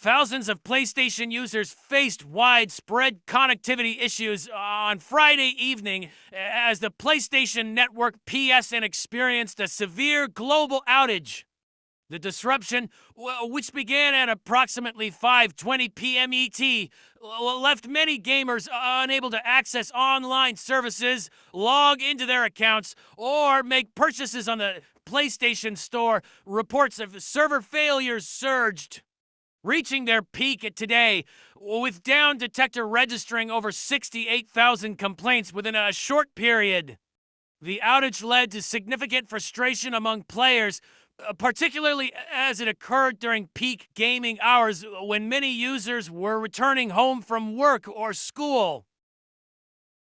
Thousands of PlayStation users faced widespread connectivity issues on Friday evening as the PlayStation Network PSN experienced a severe global outage. The disruption, which began at approximately 5:20 p.m. ET, left many gamers unable to access online services, log into their accounts, or make purchases on the PlayStation Store. Reports of server failures surged, reaching their peak at today, with Down Detector registering over 68,000 complaints within a short period. The outage led to significant frustration among players, particularly as it occurred during peak gaming hours when many users were returning home from work or school.